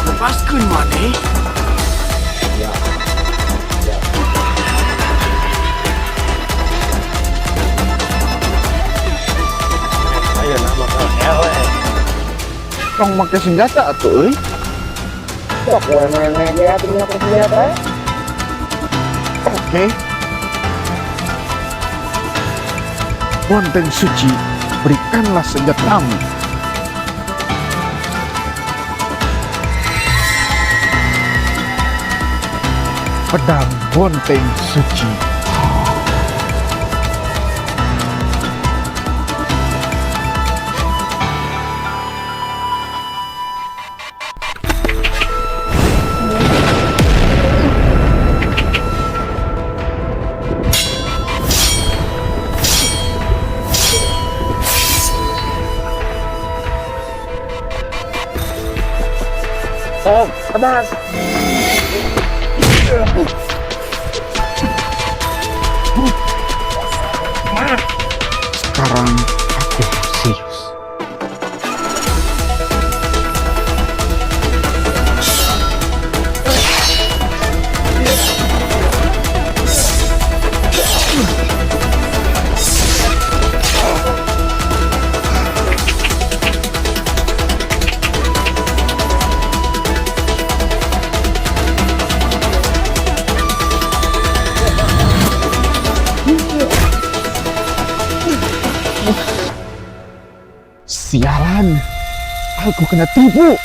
Lepaskan maneh. Tong make senjata atuh euy. Sok nenek ya punya senjata. Oke. Wonteng Suci, berikanlah senjatamu. Pedang Wonteng Suci. Atas. Sekarang aku serius. Sialan, aku kena tipu.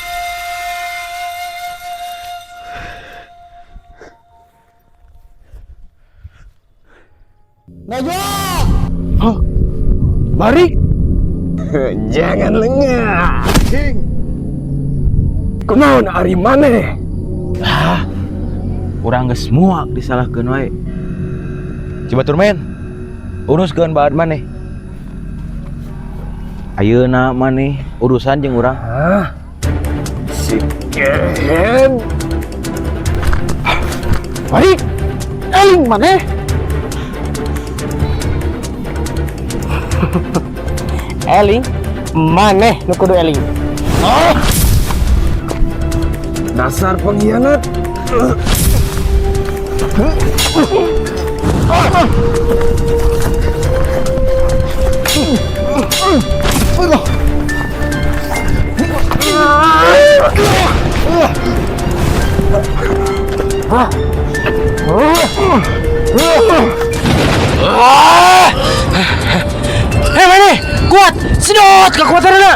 Najwa! Hah? Bari? Jangan lengah. King. Kunaon ari maneh? Urang geus muak disalahkeun wae. Cibatur men, uruskeun baad maneh. Ayeuna maneh urusan jeung urang. Si Ken. Baik. Eling maneh. Eling? Maneh nu kudu eling. Dasar pengkhianat. Hei mana? Kuat! Sedot kekuatannya!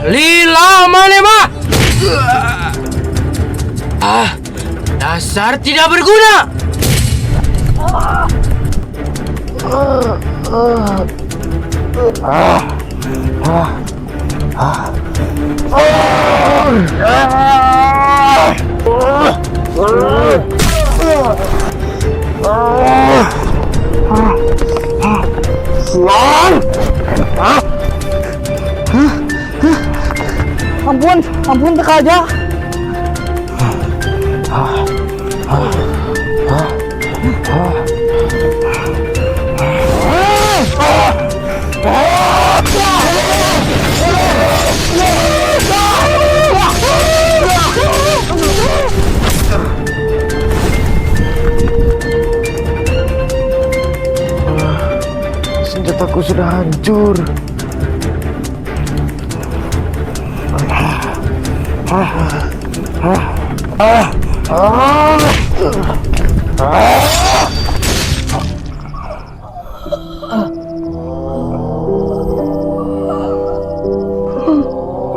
Lila mana mah? Dasar tidak berguna! Ampun teka aja. Senjataku sudah hancur.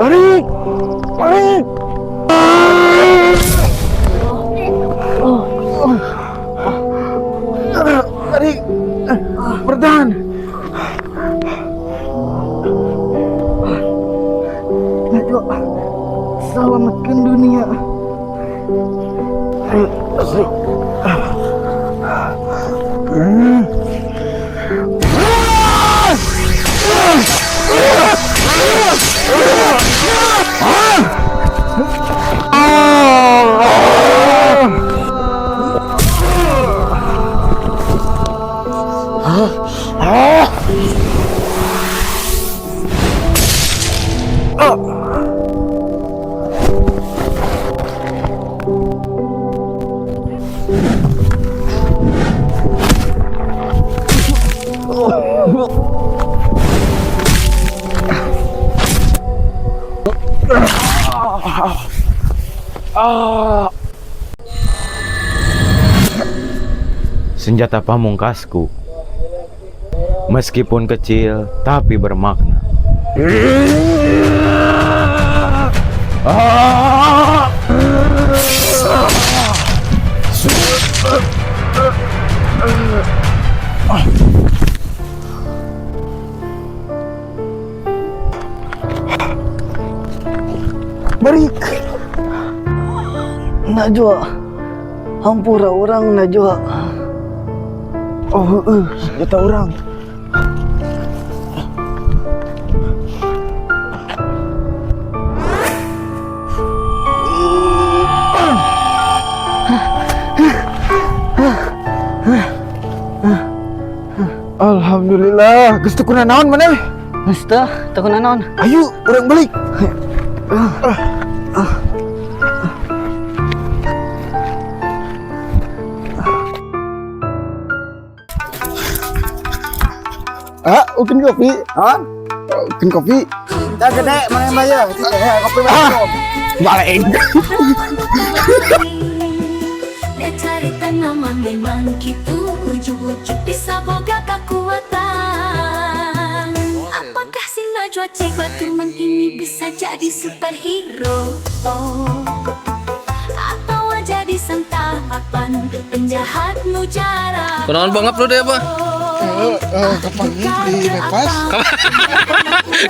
Balik! Balik! Balik! Bertahan! Najwa, selamatkan dunia. Ayo, asik. Senjata pamungkasku, meskipun kecil tapi bermakna. Balik! Najwa, hampura orang Najwa. Oh, senjata orang. Alhamdulillah, geus teu kuna naon maneh. Geus teu kuna naon. Ayo, urang balik. Ukin kopi. Ukin kopi. Dah gede mana yang bayar? Kopi bayar. Balik. Cerita nama memang gitu, ujuk-ujuk bisa boga kekuatan. Apakah si Najwa Cibaturman ini bisa jadi superhero? Atau jadi santapan penjahat mujara? Kunaon bangap lu deh apa? Kapan di bebas?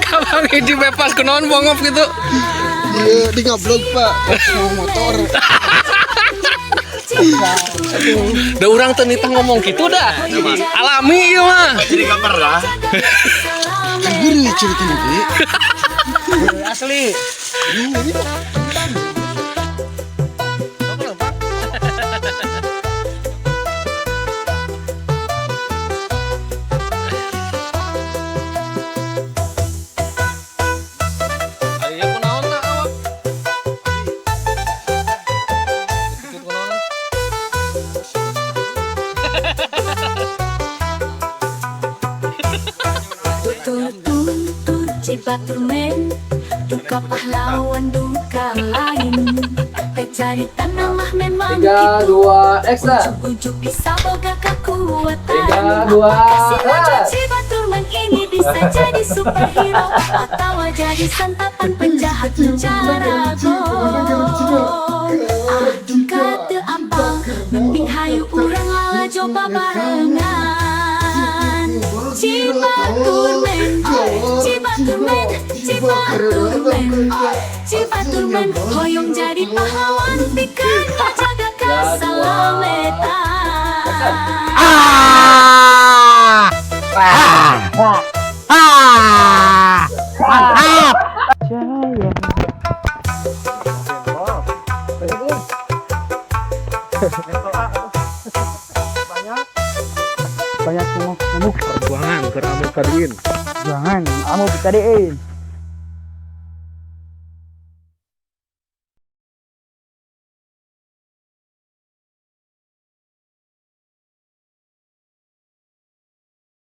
Kapan di bebas kunaon bangap gitu? Iya, di ngablog Pak. Mau motor. Udah orang tenita ngomong gitu dah. Alami ya mah. Jadi gambar lah. Kan gini cerita nanti. Asli. Tutur Cibaturman, duka pahlawan duka lain. Cerita nama memang 3, 2, action. ujuk-ujuk bisa boga kekuatan. 3, 2, Apakah si Cibaturman ini bisa jadi superhero atau jadi santapan penjahat penjara? Aduh kata apa, mending hayu urang lala coba barengan. Cipaturman hoyong jadi pahlawan bikin jaga keselamatan. Mantap. Banyak ngomong perjuangan ke Amo Kadiin. Jangan, Amo Kadiin.